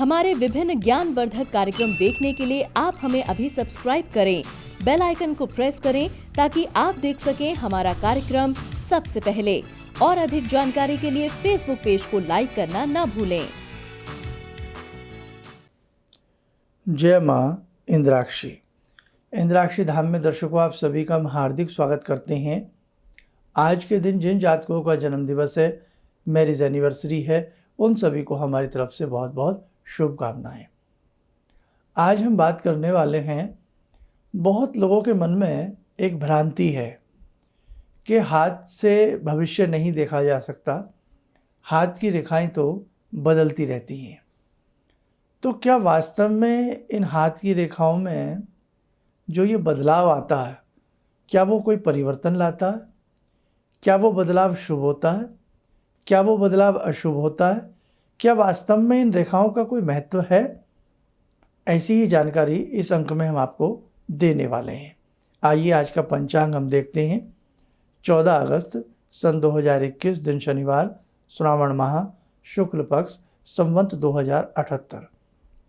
हमारे विभिन्न ज्ञानवर्धक कार्यक्रम देखने के लिए आप हमें अभी सब्सक्राइब करें, बेल आइकन को प्रेस करें ताकि आप देख सकें हमारा कार्यक्रम सबसे पहले। और अधिक जानकारी के लिए फेसबुक पेज को लाइक करना न भूलें। जय माँ इंद्राक्षी। इंद्राक्षी धाम में दर्शकों आप सभी का हम हार्दिक स्वागत करते हैं। आज के दिन जिन जातकों का जन्म दिवस है, मैरिज एनिवर्सरी है, उन सभी को हमारी तरफ से बहुत बहुत शुभकामनाएं। आज हम बात करने वाले हैं, बहुत लोगों के मन में एक भ्रांति है कि हाथ से भविष्य नहीं देखा जा सकता, हाथ की रेखाएं तो बदलती रहती हैं। तो क्या वास्तव में इन हाथ की रेखाओं में जो ये बदलाव आता है, क्या वो कोई परिवर्तन लाता है? क्या वो बदलाव शुभ होता है? क्या वो बदलाव अशुभ होता है? क्या वास्तव में इन रेखाओं का कोई महत्व है? ऐसी ही जानकारी इस अंक में हम आपको देने वाले हैं। आइए आज का पंचांग हम देखते हैं। 14 अगस्त सन 2021 दिन शनिवार, श्रावण माह, शुक्ल पक्ष, संवत 2078।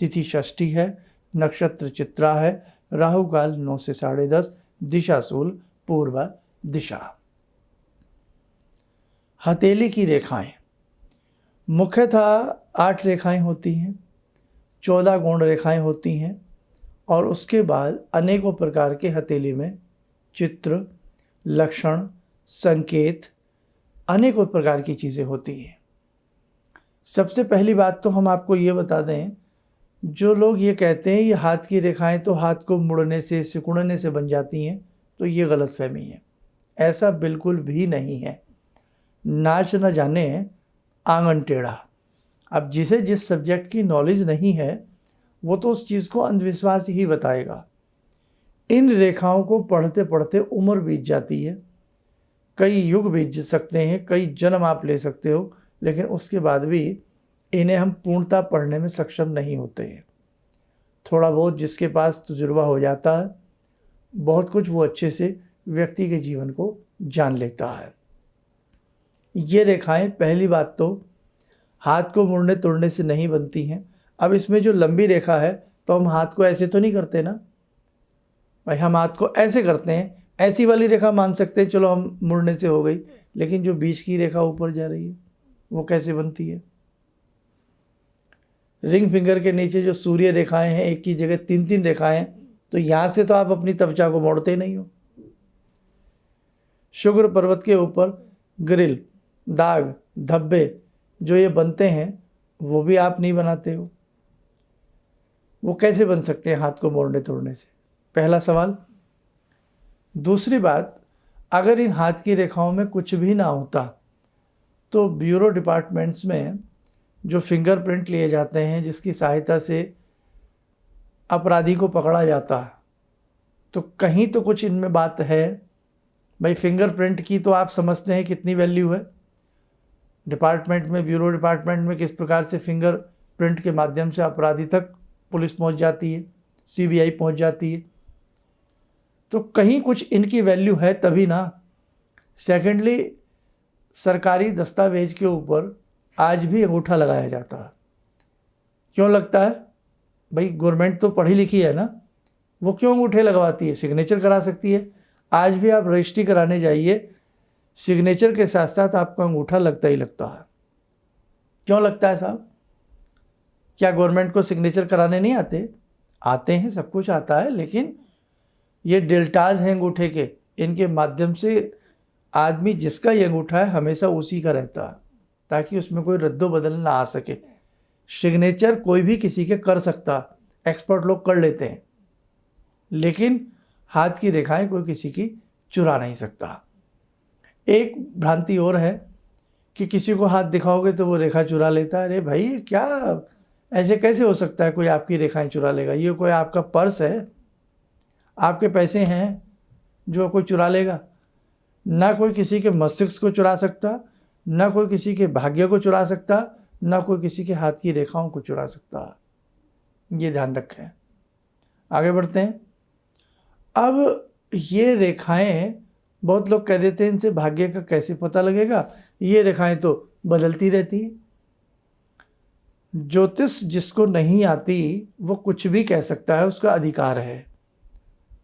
तिथि षष्ठी है, नक्षत्र चित्रा है, राहु काल 9 से 10:30, दिशा शूल पूर्व दिशा। हथेली की रेखाएं मुख्यतः 8 रेखाएं होती हैं, 14 गौण रेखाएं होती हैं और उसके बाद अनेकों प्रकार के हथेली में चित्र, लक्षण, संकेत, अनेकों प्रकार की चीज़ें होती हैं। सबसे पहली बात तो हम आपको ये बता दें, जो लोग ये कहते हैं ये हाथ की रेखाएं तो हाथ को मुड़ने से, सिकुड़ने से बन जाती हैं, तो ये गलतफहमी है। ऐसा बिल्कुल भी नहीं है। नाच न जाने आंगन टेढ़ा। अब जिसे जिस सब्जेक्ट की नॉलेज नहीं है वो तो उस चीज़ को अंधविश्वास ही बताएगा। इन रेखाओं को पढ़ते पढ़ते उम्र बीत जाती है, कई युग बीत सकते हैं, कई जन्म आप ले सकते हो, लेकिन उसके बाद भी इन्हें हम पूर्णतः पढ़ने में सक्षम नहीं होते हैं। थोड़ा बहुत जिसके पास तजुर्बा हो जाता है, बहुत कुछ वो अच्छे से व्यक्ति के जीवन को जान लेता है। ये रेखाएं पहली बात तो हाथ को मुड़ने तोड़ने से नहीं बनती हैं। अब इसमें जो लंबी रेखा है तो हम हाथ को ऐसे तो नहीं करते ना भाई, हम हाथ को ऐसे करते हैं, ऐसी वाली रेखा मान सकते हैं, चलो हम मुड़ने से हो गई, लेकिन जो बीच की रेखा ऊपर जा रही है वो कैसे बनती है? रिंग फिंगर के नीचे जो सूर्य रेखाएं हैं, एक की जगह 3-3 रेखाएं, तो यहाँ से तो आप अपनी त्वचा को मोड़ते नहीं हो। शुक्र पर्वत के ऊपर ग्रिल, दाग, धब्बे जो ये बनते हैं वो भी आप नहीं बनाते हो, वो कैसे बन सकते हैं हाथ को मोड़ने तोड़ने से? पहला सवाल। दूसरी बात, अगर इन हाथ की रेखाओं में कुछ भी ना होता तो ब्यूरो डिपार्टमेंट्स में जो फिंगरप्रिंट लिए जाते हैं, जिसकी सहायता से अपराधी को पकड़ा जाता है, तो कहीं तो कुछ इनमें बात है भाई। फिंगरप्रिंट की तो आप समझते हैं कितनी वैल्यू है डिपार्टमेंट में, ब्यूरो डिपार्टमेंट में किस प्रकार से फिंगरप्रिंट के माध्यम से अपराधी तक पुलिस पहुंच जाती है, सीबीआई पहुंच जाती है, तो कहीं कुछ इनकी वैल्यू है तभी ना। सेकेंडली, सरकारी दस्तावेज के ऊपर आज भी अंगूठा लगाया जाता है। क्यों लगता है भाई? गवर्नमेंट तो पढ़ी लिखी है ना, वो क्यों अंगूठे लगवाती है? सिग्नेचर करा सकती है। आज भी आप रजिस्ट्री कराने जाइए, सिग्नेचर के साथ साथ आपका अंगूठा लगता ही लगता है। क्यों लगता है साहब? क्या गवर्नमेंट को सिग्नेचर कराने नहीं आते? आते हैं, सब कुछ आता है, लेकिन ये डेल्टाज हैं अंगूठे के, इनके माध्यम से आदमी जिसका ये अंगूठा है हमेशा उसी का रहता है, ताकि उसमें कोई रद्दो बदल ना आ सके। सिग्नेचर कोई भी किसी के कर सकता, एक्सपर्ट लोग कर लेते हैं, लेकिन हाथ की रेखाएं कोई किसी की चुरा नहीं सकता। एक भ्रांति और है कि किसी को हाथ दिखाओगे तो वो रेखा चुरा लेता है। अरे भाई, क्या ऐसे कैसे हो सकता है कोई आपकी रेखाएं चुरा लेगा? ये कोई आपका पर्स है? आपके पैसे हैं जो कोई चुरा लेगा? ना कोई किसी के मस्तिष्क को चुरा सकता, ना कोई किसी के भाग्य को चुरा सकता, ना कोई किसी के हाथ की रेखाओं को चुरा सकता। ये ध्यान रखें। आगे बढ़ते हैं। अब ये रेखाएं, बहुत लोग कह देते हैं इनसे भाग्य का कैसे पता लगेगा, ये रेखाएं तो बदलती रहती हैं। ज्योतिष जिसको नहीं आती वो कुछ भी कह सकता है, उसका अधिकार है,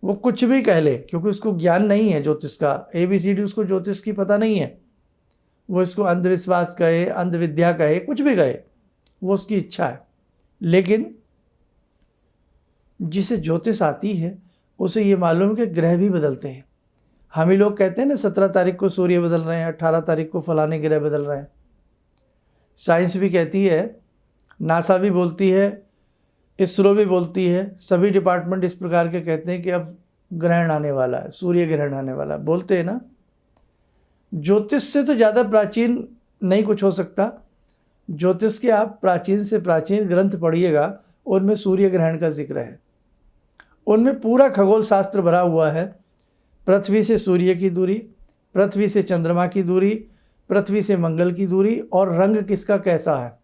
वो कुछ भी कह ले, क्योंकि उसको ज्ञान नहीं है ज्योतिष का, ABCD उसको ज्योतिष की पता नहीं है। वो इसको अंधविश्वास कहे, अंधविद्या कहे, कुछ भी कहे, वो उसकी इच्छा है। लेकिन जिसे ज्योतिष आती है उसे ये मालूम है कि ग्रह भी बदलते हैं। हम ही लोग कहते हैं ना 17 तारीख को सूर्य बदल रहे हैं, 18 तारीख को फलाने ग्रह बदल रहे हैं। साइंस भी कहती है, नासा भी बोलती है, इसरो भी बोलती है, सभी डिपार्टमेंट इस प्रकार के कहते हैं कि अब ग्रहण आने वाला है, सूर्य ग्रहण आने वाला है, बोलते हैं ना। ज्योतिष से तो ज़्यादा प्राचीन नहीं कुछ हो सकता। ज्योतिष के आप प्राचीन से प्राचीन ग्रंथ पढ़िएगा, उनमें सूर्य ग्रहण का जिक्र है, उनमें पूरा खगोल शास्त्र भरा हुआ है। पृथ्वी से सूर्य की दूरी, पृथ्वी से चंद्रमा की दूरी, पृथ्वी से मंगल की दूरी, और रंग किसका कैसा है,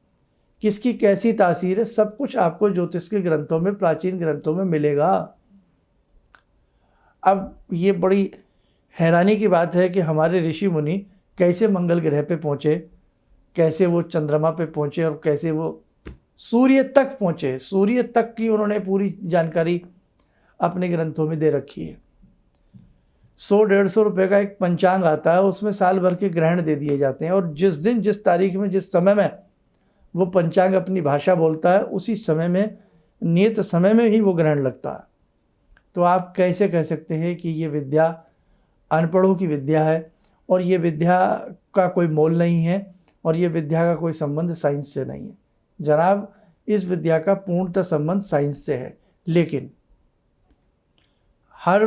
किसकी कैसी तासीर है, सब कुछ आपको ज्योतिष के ग्रंथों में, प्राचीन ग्रंथों में मिलेगा। अब ये बड़ी हैरानी की बात है कि हमारे ऋषि मुनि कैसे मंगल ग्रह पे पहुँचे, कैसे वो चंद्रमा पे पहुँचे, और कैसे वो सूर्य तक पहुँचे। सूर्य तक की उन्होंने पूरी जानकारी अपने ग्रंथों में दे रखी है। 100-150 रुपये का एक पंचांग आता है, उसमें साल भर के ग्रहण दे दिए जाते हैं, और जिस दिन, जिस तारीख में, जिस समय में वो पंचांग अपनी भाषा बोलता है, उसी समय में, नियत समय में ही वो ग्रहण लगता है। तो आप कैसे कह सकते हैं कि ये विद्या अनपढ़ों की विद्या है, और ये विद्या का कोई मोल नहीं है, और ये विद्या का कोई संबंध साइंस से नहीं है। जनाब, इस विद्या का पूर्णतः संबंध साइंस से है। लेकिन हर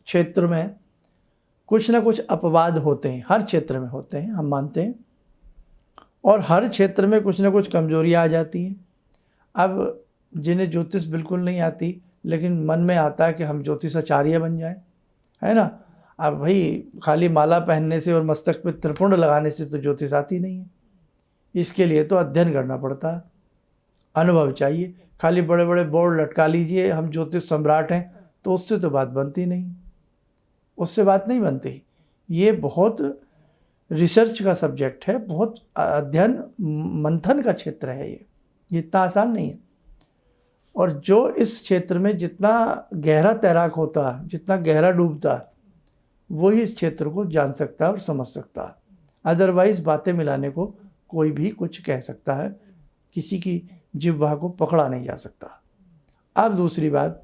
क्षेत्र में कुछ ना कुछ अपवाद होते हैं, हर क्षेत्र में होते हैं, हम मानते हैं, और हर क्षेत्र में कुछ ना कुछ कमजोरियाँ आ जाती हैं। अब जिन्हें ज्योतिष बिल्कुल नहीं आती, लेकिन मन में आता है कि हम ज्योतिषाचार्य बन जाएं, है ना। अब भाई खाली माला पहनने से और मस्तक पे त्रिपुंड लगाने से तो ज्योतिष आती नहीं है। इसके लिए तो अध्ययन करना पड़ता है, अनुभव चाहिए। खाली बड़े बड़े बोर्ड लटका लीजिए हम ज्योतिष सम्राट हैं, तो उससे तो बात बनती नहीं, उससे बात नहीं बनती। ये बहुत रिसर्च का सब्जेक्ट है, बहुत अध्ययन मंथन का क्षेत्र है। ये इतना आसान नहीं है। और जो इस क्षेत्र में जितना गहरा तैराक होता है, जितना गहरा डूबता है, वही इस क्षेत्र को जान सकता है और समझ सकता है। अदरवाइज बातें मिलाने को कोई भी कुछ कह सकता है, किसी की जिह्वा को पकड़ा नहीं जा सकता। अब दूसरी बात,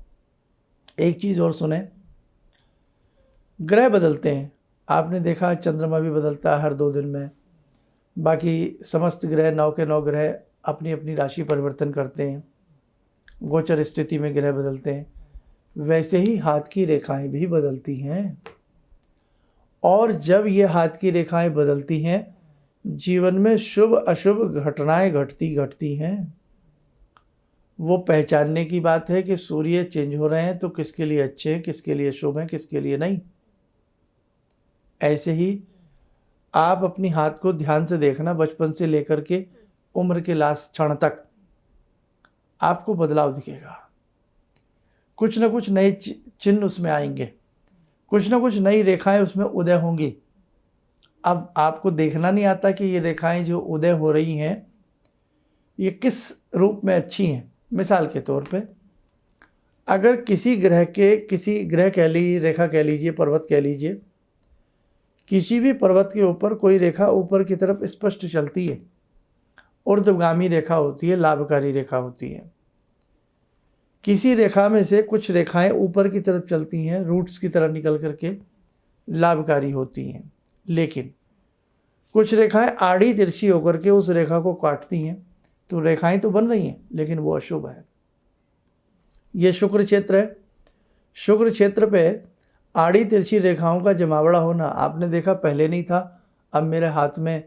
एक चीज़ और सुने, ग्रह बदलते हैं। आपने देखा चंद्रमा भी बदलता है हर 2 दिन में, बाकी समस्त ग्रह 9 के 9 ग्रह अपनी अपनी राशि परिवर्तन करते हैं, गोचर स्थिति में ग्रह बदलते हैं। वैसे ही हाथ की रेखाएं भी बदलती हैं, और जब ये हाथ की रेखाएं बदलती हैं, जीवन में शुभ अशुभ घटनाएं घटती हैं। वो पहचानने की बात है कि सूर्य चेंज हो रहे हैं तो किसके लिए अच्छे हैं, किसके लिए शुभ हैं, किसके लिए नहीं। ऐसे ही आप अपनी हाथ को ध्यान से देखना, बचपन से लेकर के उम्र के लास्ट क्षण तक आपको बदलाव दिखेगा। कुछ ना कुछ नए चिन्ह उसमें आएंगे, कुछ ना कुछ नई रेखाएं उसमें उदय होंगी। अब आपको देखना नहीं आता कि ये रेखाएं जो उदय हो रही हैं ये किस रूप में अच्छी हैं। मिसाल के तौर पे, अगर किसी ग्रह कह लीजिए, रेखा कह लीजिए, पर्वत कह लीजिए, किसी भी पर्वत के ऊपर कोई रेखा ऊपर की तरफ स्पष्ट चलती है, ऊर्ध्वगामी रेखा होती है, लाभकारी रेखा होती है। किसी रेखा में से कुछ रेखाएं ऊपर की तरफ चलती हैं, रूट्स की तरह निकल करके लाभकारी होती हैं, लेकिन कुछ रेखाएं आड़ी तिरछी होकर के उस रेखा को काटती हैं, तो रेखाएं तो बन रही हैं लेकिन वो अशुभ है। ये शुक्र क्षेत्र है। शुक्र क्षेत्र पे आड़ी तिरछी रेखाओं का जमावड़ा होना आपने देखा, पहले नहीं था, अब मेरे हाथ में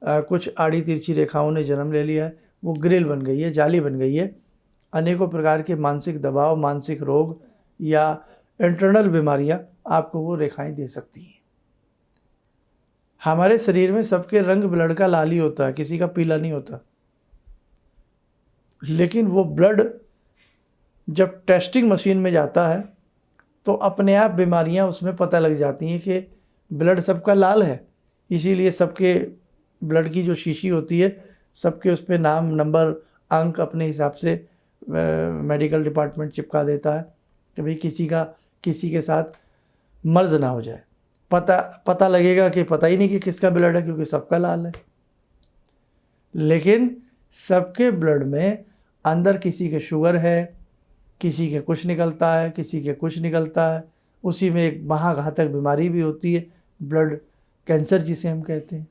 कुछ आड़ी तिरछी रेखाओं ने जन्म ले लिया है। वो ग्रिल बन गई है, जाली बन गई है। अनेकों प्रकार के मानसिक दबाव, मानसिक रोग या इंटरनल बीमारियां आपको वो रेखाएं दे सकती हैं। हमारे शरीर में सबके रंग ब्लड का लाल ही होता है, किसी का पीला नहीं होता, लेकिन वो ब्लड जब टेस्टिंग मशीन में जाता है तो अपने आप बीमारियां उसमें पता लग जाती हैं कि ब्लड सबका लाल है। इसीलिए सबके ब्लड की जो शीशी होती है सबके उस पर नाम, नंबर, अंक अपने हिसाब से मेडिकल डिपार्टमेंट चिपका देता है कि भाई किसी के साथ मर्ज ना हो जाए। पता लगेगा कि पता ही नहीं कि किसका ब्लड है, क्योंकि सबका लाल है। लेकिन सबके ब्लड में अंदर किसी के शुगर है, किसी के कुछ निकलता है, किसी के कुछ निकलता है। उसी में एक महाघातक बीमारी भी होती है, ब्लड कैंसर जिसे हम कहते हैं।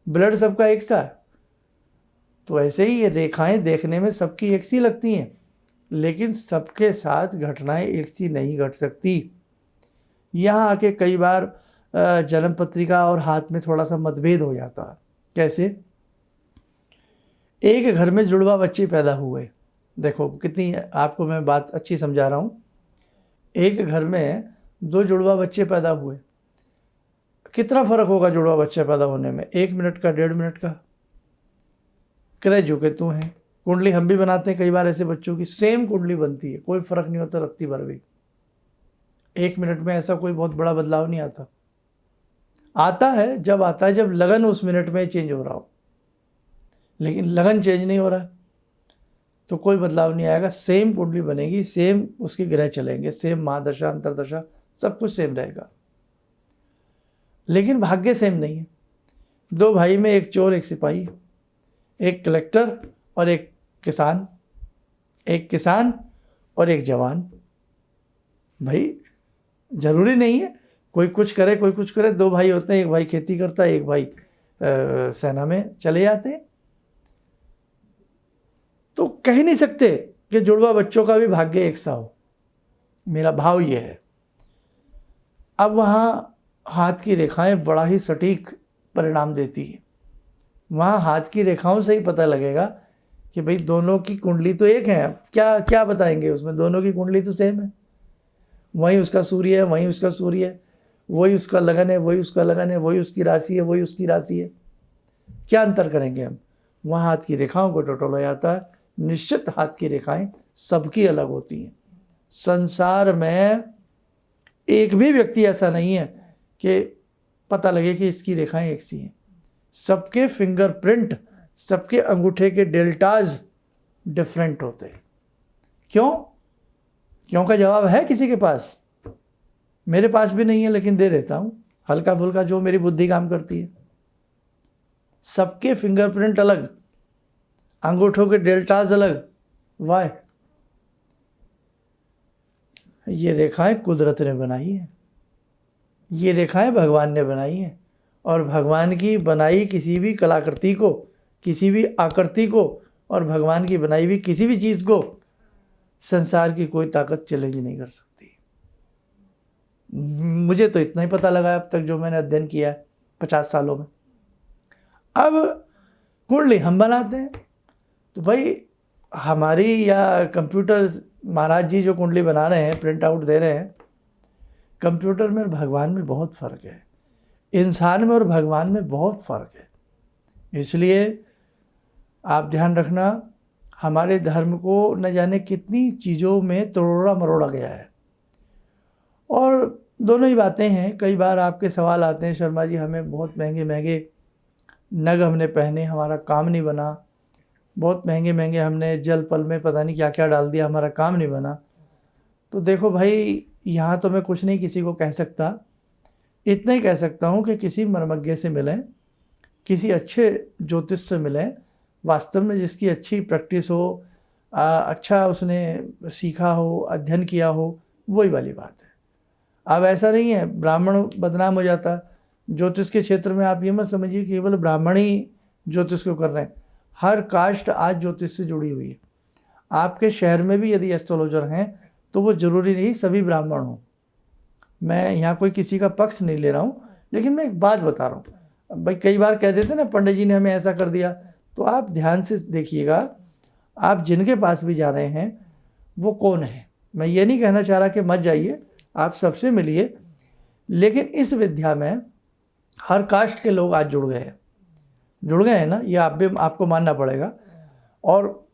ब्लड सबका एक सा है। तो ऐसे ही ये रेखाएं देखने में सबकी एक सी लगती हैं, लेकिन सबके साथ घटनाएं एक सी नहीं घट सकती। यहाँ आके कई बार जन्म पत्रिका और हाथ में थोड़ा सा मतभेद हो जाता है। कैसे? एक घर में जुड़वा बच्चे पैदा हुए, देखो कितनी आपको मैं बात अच्छी समझा रहा हूँ। एक घर में 2 जुड़वा बच्चे पैदा हुए, कितना फ़र्क होगा जुड़वा बच्चा पैदा होने में? 1 मिनट का, 1.5 मिनट का। क्रय झुके तू हैं। कुंडली हम भी बनाते हैं कई बार ऐसे बच्चों की, सेम कुंडली बनती है, कोई फ़र्क नहीं होता रत्ती भर भी। 1 मिनट में ऐसा कोई बहुत बड़ा बदलाव नहीं आता है जब लगन उस मिनट में चेंज हो रहा हो। लेकिन लगन चेंज नहीं हो रहा तो कोई बदलाव नहीं आएगा। सेम कुंडली बनेगी, सेम उसके ग्रह चलेंगे, सेम महादशा अंतरदशा सब कुछ सेम रहेगा, लेकिन भाग्य सेम नहीं है। 2 भाई में एक चोर, एक सिपाही, एक कलेक्टर और एक किसान, एक किसान और एक जवान। भाई जरूरी नहीं है कोई कुछ करे कोई कुछ करे। 2 भाई होते हैं, एक भाई खेती करता है, एक भाई सेना में चले जाते हैं। तो कह नहीं सकते कि जुड़वा बच्चों का भी भाग्य एक सा हो। मेरा भाव ये है। अब वहाँ हाथ की रेखाएं बड़ा ही सटीक परिणाम देती है। वहाँ हाथ की रेखाओं से ही पता लगेगा कि भाई दोनों की कुंडली तो एक है। क्या बताएंगे उसमें? दोनों की कुंडली तो सेम है। वही उसका सूर्य है, वही उसका सूर्य है, वही उसका लगन है, वही उसका लगन है, वही उसकी राशि है, वही उसकी राशि है। क्या अंतर करेंगे हम? वहाँ हाथ की रेखाओं को टटोला जाता है। निश्चित हाथ की रेखाएं सबकी अलग होती हैं। संसार में एक भी व्यक्ति ऐसा नहीं है कि पता लगे कि इसकी रेखाएं एक सी हैं। सबके फिंगरप्रिंट, सबके अंगूठे के डेल्टाज डिफरेंट होते हैं। क्यों का जवाब है किसी के पास? मेरे पास भी नहीं है, लेकिन दे देता हूँ हल्का फुल्का जो मेरी बुद्धि काम करती है। सबके फिंगरप्रिंट अलग, अंगूठों के डेल्टाज अलग। वाह? ये रेखाएं कुदरत ने बनाई हैं, ये रेखाएं भगवान ने बनाई हैं। और भगवान की बनाई किसी भी कलाकृति को, किसी भी आकृति को, और भगवान की बनाई हुई किसी भी चीज़ को संसार की कोई ताकत चैलेंज नहीं कर सकती। मुझे तो इतना ही पता लगा अब तक जो मैंने अध्ययन किया है 50 सालों में। अब कुंडली हम बनाते हैं तो भाई हमारी या कंप्यूटर महाराज जी जो कुंडली बना रहे हैं, प्रिंट आउट दे रहे हैं, कंप्यूटर में और भगवान में बहुत फ़र्क है। इंसान में और भगवान में बहुत फ़र्क है। इसलिए आप ध्यान रखना, हमारे धर्म को न जाने कितनी चीज़ों में तोड़ा मरोड़ा गया है। और दोनों ही बातें हैं। कई बार आपके सवाल आते हैं, शर्मा जी हमें बहुत महंगे महंगे नग हमने पहने, हमारा काम नहीं बना। बहुत महंगे महंगे हमने जल पल में पता नहीं क्या क्या डाल दिया, हमारा काम नहीं बना। तो देखो भाई, यहाँ तो मैं कुछ नहीं किसी को कह सकता। इतना ही कह सकता हूँ कि किसी मर्मज्ञ से मिलें, किसी अच्छे ज्योतिष से मिलें, वास्तव में जिसकी अच्छी प्रैक्टिस हो, अच्छा उसने सीखा हो, अध्ययन किया हो, वही वाली बात है। अब ऐसा नहीं है ब्राह्मण बदनाम हो जाता। ज्योतिष के क्षेत्र में आप ये मत समझिए कि केवल ब्राह्मण ही ज्योतिष को कर रहे हैं। हर कास्ट आज ज्योतिष से जुड़ी हुई है। आपके शहर में भी यदि एस्ट्रोलॉजर हैं तो वो ज़रूरी नहीं सभी ब्राह्मण हों। मैं यहाँ कोई किसी का पक्ष नहीं ले रहा हूँ, लेकिन मैं एक बात बता रहा हूँ। भाई कई बार कह देते ना पंडित जी ने हमें ऐसा कर दिया, तो आप ध्यान से देखिएगा, आप जिनके पास भी जा रहे हैं वो कौन है। मैं ये नहीं कहना चाह रहा कि मत जाइए, आप सबसे मिलिए, लेकिन इस विद्या में हर कास्ट के लोग आज जुड़ गए हैं ना, ये आपको मानना पड़ेगा। और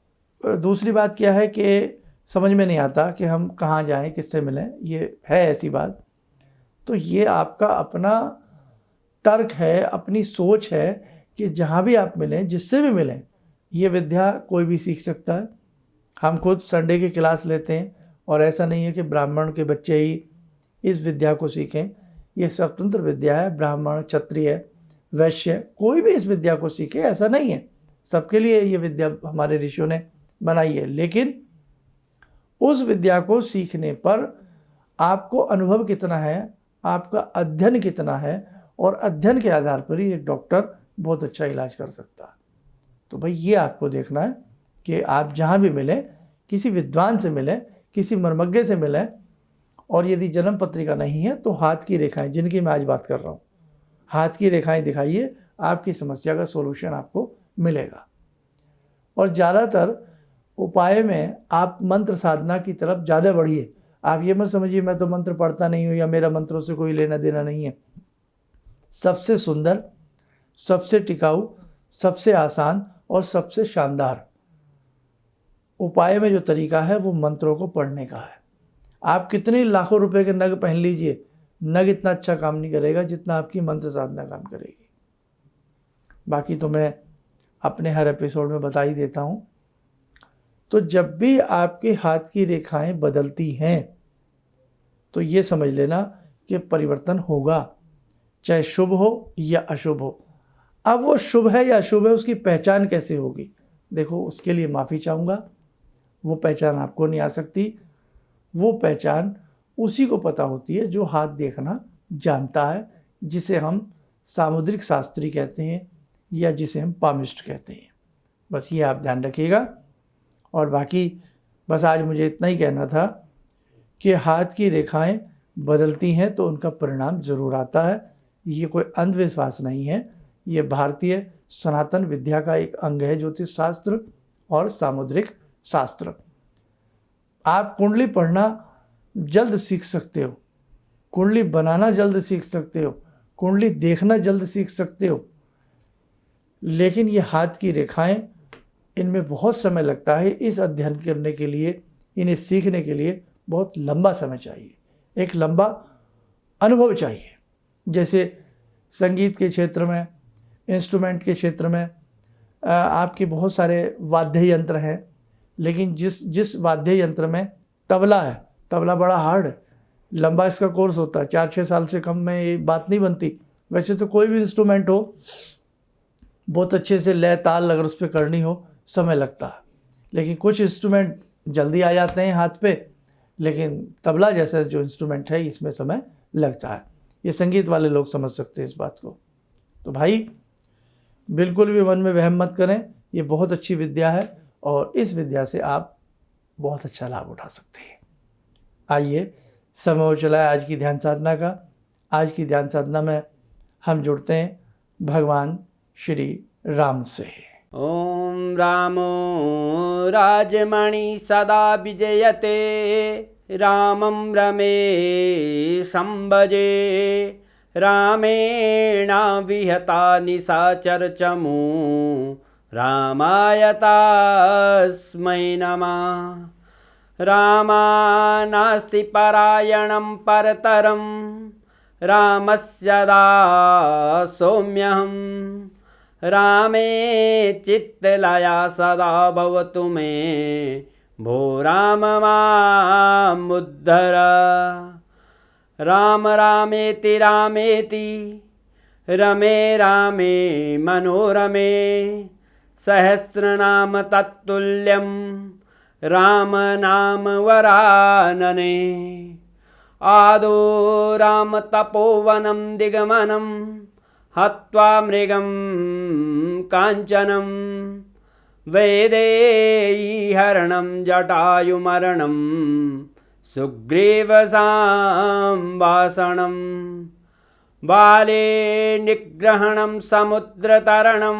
दूसरी बात क्या है कि समझ में नहीं आता कि हम कहाँ जाएं, किससे मिलें, ये है ऐसी बात। तो ये आपका अपना तर्क है, अपनी सोच है कि जहाँ भी आप मिलें, जिससे भी मिलें, ये विद्या कोई भी सीख सकता है। हम खुद संडे की क्लास लेते हैं और ऐसा नहीं है कि ब्राह्मण के बच्चे ही इस विद्या को सीखें। ये स्वतंत्र विद्या है, ब्राह्मण, क्षत्रिय, वैश्य कोई भी इस विद्या को सीखे ऐसा नहीं है। सबके लिए ये विद्या हमारे ऋषियों ने बनाई है। लेकिन उस विद्या को सीखने पर आपको अनुभव कितना है, आपका अध्ययन कितना है, और अध्ययन के आधार पर ही एक डॉक्टर बहुत अच्छा इलाज कर सकता है। तो भाई ये आपको देखना है कि आप जहाँ भी मिलें, किसी विद्वान से मिलें, किसी मर्मज्ञ से मिलें, और यदि जन्म पत्रिका नहीं है तो हाथ की रेखाएं, जिनकी मैं आज बात कर रहा हूँ, हाथ की रेखाएं दिखाइए, आपकी समस्या का सोल्यूशन आपको मिलेगा। और ज़्यादातर उपाय में आप मंत्र साधना की तरफ ज़्यादा बढ़िए। आप ये मत समझिए मैं तो मंत्र पढ़ता नहीं हूँ या मेरा मंत्रों से कोई लेना देना नहीं है। सबसे सुंदर, सबसे टिकाऊ, सबसे आसान और सबसे शानदार उपाय में जो तरीका है वो मंत्रों को पढ़ने का है। आप कितने लाखों रुपए के नग पहन लीजिए, नग इतना अच्छा काम नहीं करेगा जितना आपकी मंत्र साधना काम करेगी। बाकी तो मैं अपने हर एपिसोड में बता ही देता हूँ। तो जब भी आपके हाथ की रेखाएं बदलती हैं तो ये समझ लेना कि परिवर्तन होगा, चाहे शुभ हो या अशुभ हो। अब वो शुभ है या अशुभ है उसकी पहचान कैसे होगी, देखो उसके लिए माफ़ी चाहूँगा। वो पहचान आपको नहीं आ सकती। वो पहचान उसी को पता होती है जो हाथ देखना जानता है, जिसे हम सामुद्रिक शास्त्री कहते हैं या जिसे हम पामिस्ट कहते हैं। बस ये आप ध्यान रखिएगा। और बाकी बस आज मुझे इतना ही कहना था कि हाथ की रेखाएं बदलती हैं तो उनका परिणाम ज़रूर आता है। ये कोई अंधविश्वास नहीं है, ये भारतीय सनातन विद्या का एक अंग है, ज्योतिष शास्त्र और सामुद्रिक शास्त्र। आप कुंडली पढ़ना जल्द सीख सकते हो, कुंडली बनाना जल्द सीख सकते हो, कुंडली देखना जल्द सीख सकते हो, लेकिन ये हाथ की रेखाएं, इनमें बहुत समय लगता है। इस अध्ययन करने के लिए, इन्हें सीखने के लिए बहुत लंबा समय चाहिए, एक लंबा अनुभव चाहिए। जैसे संगीत के क्षेत्र में, इंस्ट्रूमेंट के क्षेत्र में आपके बहुत सारे वाद्य यंत्र हैं, लेकिन जिस वाद्य यंत्र में तबला है, तबला बड़ा हार्ड है, लंबा इसका कोर्स होता है, 4-6 साल से कम में ये बात नहीं बनती। वैसे तो कोई भी इंस्ट्रूमेंट हो, बहुत अच्छे से लय ताल अगर उस पर करनी हो समय लगता है, लेकिन कुछ इंस्ट्रूमेंट जल्दी आ जाते हैं हाथ पे, लेकिन तबला जैसा जो इंस्ट्रूमेंट है इसमें समय लगता है। ये संगीत वाले लोग समझ सकते हैं इस बात को। तो भाई बिल्कुल भी मन में वहम मत करें, ये बहुत अच्छी विद्या है और इस विद्या से आप बहुत अच्छा लाभ उठा सकते हैं। आइए, समय हो चला है आज की ध्यान साधना का। आज की ध्यान साधना में हम जुड़ते हैं भगवान श्री राम से। ॐ रामो राजमणि सदा विजयते, रामं रमे संभजे, रामेण विहता निशाचरचमू, रामाय तस्मै नमः। रामानास्ति परायणं परतरं, रामस्य दासोऽम्यहम्। रामे चित्तलया सदा भवतु मे, भो राम मामुद्धर। राम रामेति रामेति, रमे रामे मनोरमे, सहस्रनाम तत्तुल्यं, राम नाम वरानने। आदो राम तपोवनं दिगमनं, हत्वा मृगं काञ्चनं, वैदेहीहरणं जटायुमरणं, सुग्रीवसंभाषणं, बाले निग्रहणं समुद्रतरणं,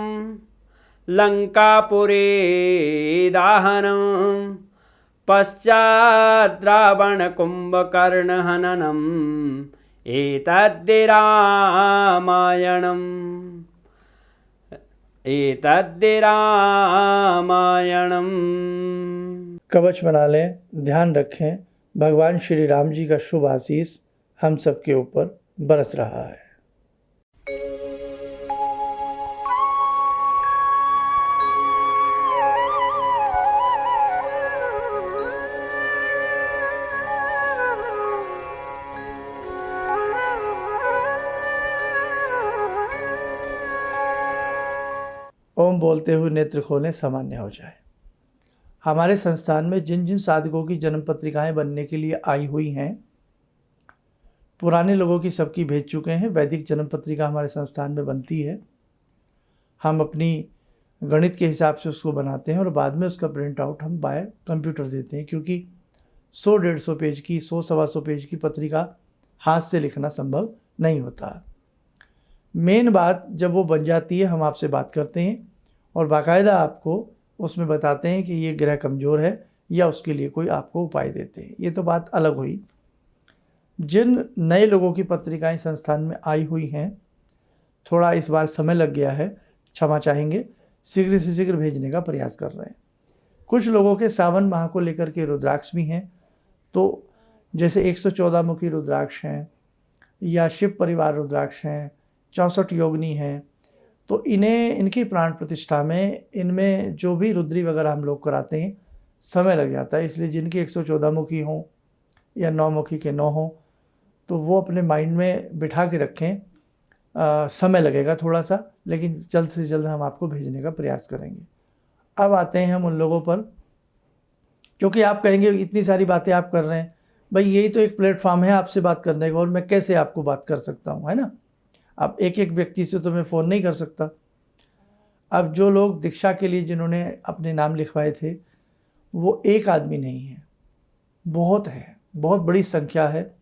लङ्कापुरे दाहनं, पश्चात् रावणकुम्भकर्णहननं, एतद्धि रामायणम्। कवच बना लें, ध्यान रखें, भगवान श्री राम जी का शुभ आशीष हम सबके ऊपर बरस रहा है। ओम बोलते हुए नेत्र खोलें, सामान्य हो जाए। हमारे संस्थान में जिन जिन साधकों की जन्म पत्रिकाएँ बनने के लिए आई हुई हैं, पुराने लोगों की सबकी भेज चुके हैं। वैदिक जन्म पत्रिका हमारे संस्थान में बनती है। हम अपनी गणित के हिसाब से उसको बनाते हैं और बाद में उसका प्रिंट आउट हम बाय कंप्यूटर देते हैं, क्योंकि 100-150 पेज की, 100-125 पेज की पत्रिका हाथ से लिखना संभव नहीं होता। मेन बात जब वो बन जाती है, हम आपसे बात करते हैं और बाकायदा आपको उसमें बताते हैं कि ये ग्रह कमज़ोर है या उसके लिए कोई आपको उपाय देते हैं। ये तो बात अलग हुई। जिन नए लोगों की पत्रिकाएं संस्थान में आई हुई हैं, थोड़ा इस बार समय लग गया है, क्षमा चाहेंगे, शीघ्र से शीघ्र भेजने का प्रयास कर रहे हैं। कुछ लोगों के सावन माह को लेकर के रुद्राक्ष भी हैं, तो जैसे 114 मुखी रुद्राक्ष हैं या शिव परिवार रुद्राक्ष हैं, 64 योगिनी हैं, तो इनकी प्राण प्रतिष्ठा में इनमें जो भी रुद्री वगैरह हम लोग कराते हैं समय लग जाता है। इसलिए जिनकी 114 मुखी हों या 9 मुखी के 9 हों, तो वो अपने माइंड में बिठा के रखें। समय लगेगा थोड़ा सा, लेकिन जल्द से जल्द हम आपको भेजने का प्रयास करेंगे। अब आते हैं हम उन लोगों पर, क्योंकि आप कहेंगे इतनी सारी बातें आप कर रहे हैं, भाई यही तो एक प्लेटफॉर्म है आपसे बात करने का, और मैं कैसे आपको बात कर सकता हूँ, है ना। अब एक एक व्यक्ति से तो मैं फ़ोन नहीं कर सकता। अब जो लोग दीक्षा के लिए जिन्होंने अपने नाम लिखवाए थे, वो एक आदमी नहीं है, बहुत है, बहुत बड़ी संख्या है,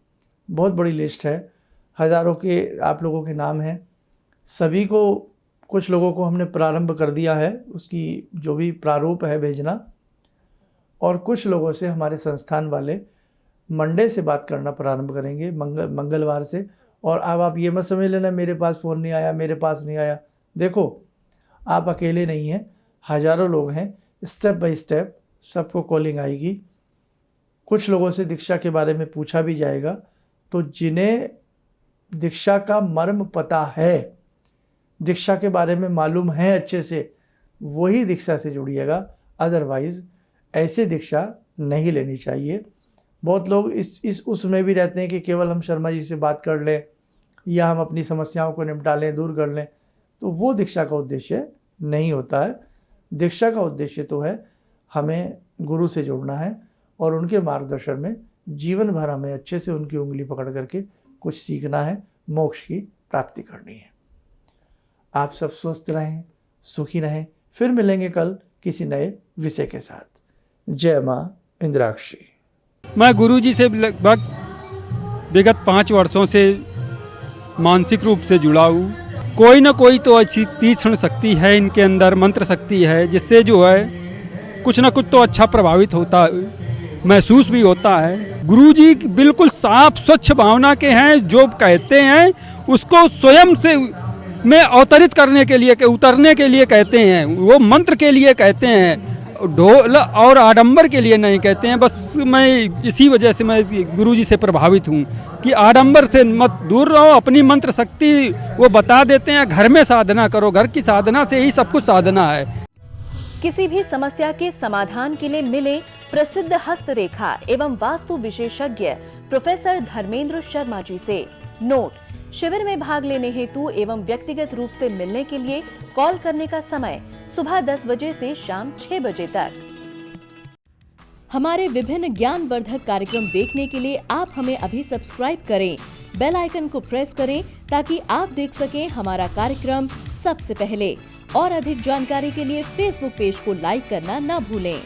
बहुत बड़ी लिस्ट है, हज़ारों के आप लोगों के नाम हैं। सभी को, कुछ लोगों को हमने प्रारंभ कर दिया है, उसकी जो भी प्रारूप है भेजना, और कुछ लोगों से हमारे संस्थान वाले मंडे से बात करना प्रारंभ करेंगे, मंगलवार से। और अब आप ये मत समझ लेना मेरे पास फ़ोन नहीं आया, मेरे पास नहीं आया। देखो, आप अकेले नहीं हैं, हज़ारों लोग हैं। स्टेप बाय स्टेप सबको कॉलिंग आएगी। कुछ लोगों से दीक्षा के बारे में पूछा भी जाएगा, तो जिन्हें दीक्षा का मर्म पता है, दीक्षा के बारे में मालूम है अच्छे से, वही दीक्षा से जुड़िएगा। अदरवाइज़ ऐसे दीक्षा नहीं लेनी चाहिए। बहुत लोग इस उसमें भी रहते हैं कि केवल हम शर्मा जी से बात कर लें या हम अपनी समस्याओं को निपटा लें, दूर कर लें, तो वो दीक्षा का उद्देश्य नहीं होता है। दीक्षा का उद्देश्य तो है हमें गुरु से जोड़ना है और उनके मार्गदर्शन में जीवन भर हमें अच्छे से उनकी उंगली पकड़ करके कुछ सीखना है, मोक्ष की प्राप्ति करनी है। आप सब स्वस्थ रहें, सुखी रहें। फिर मिलेंगे कल किसी नए विषय के साथ। जय माँ इंद्राक्षी। मैं गुरुजी से लगभग विगत 5 वर्षों से मानसिक रूप से जुड़ा हूँ। कोई ना कोई तो अच्छी तीक्ष्ण शक्ति है इनके अंदर, मंत्र शक्ति है, जिससे जो है कुछ ना कुछ तो अच्छा प्रभावित होता है, महसूस भी होता है। गुरुजी बिल्कुल साफ स्वच्छ भावना के हैं, जो कहते हैं उसको स्वयं से में अवतरित करने के लिए, उतरने के लिए कहते हैं। वो मंत्र के लिए कहते हैं, ढोल और आडंबर के लिए नहीं कहते हैं। बस मैं इसी वजह से मैं गुरुजी से प्रभावित हूँ कि आडंबर से मत दूर रहो, अपनी मंत्र शक्ति वो बता देते हैं। घर में साधना करो, घर की साधना से ही सब कुछ साधना है। किसी भी समस्या के समाधान के लिए मिले प्रसिद्ध हस्तरेखा एवं वास्तु विशेषज्ञ प्रोफेसर धर्मेंद्र शर्मा जी से। नोट: शिविर में भाग लेने हेतु एवं व्यक्तिगत रूप से मिलने के लिए कॉल करने का समय सुबह 10 बजे से शाम 6 बजे तक। हमारे विभिन्न ज्ञानवर्धक कार्यक्रम देखने के लिए आप हमें अभी सब्सक्राइब करें, बेल आइकन को प्रेस करें ताकि आप देख सकें हमारा कार्यक्रम सबसे पहले। और अधिक जानकारी के लिए फेसबुक पेज को लाइक करना न भूलें।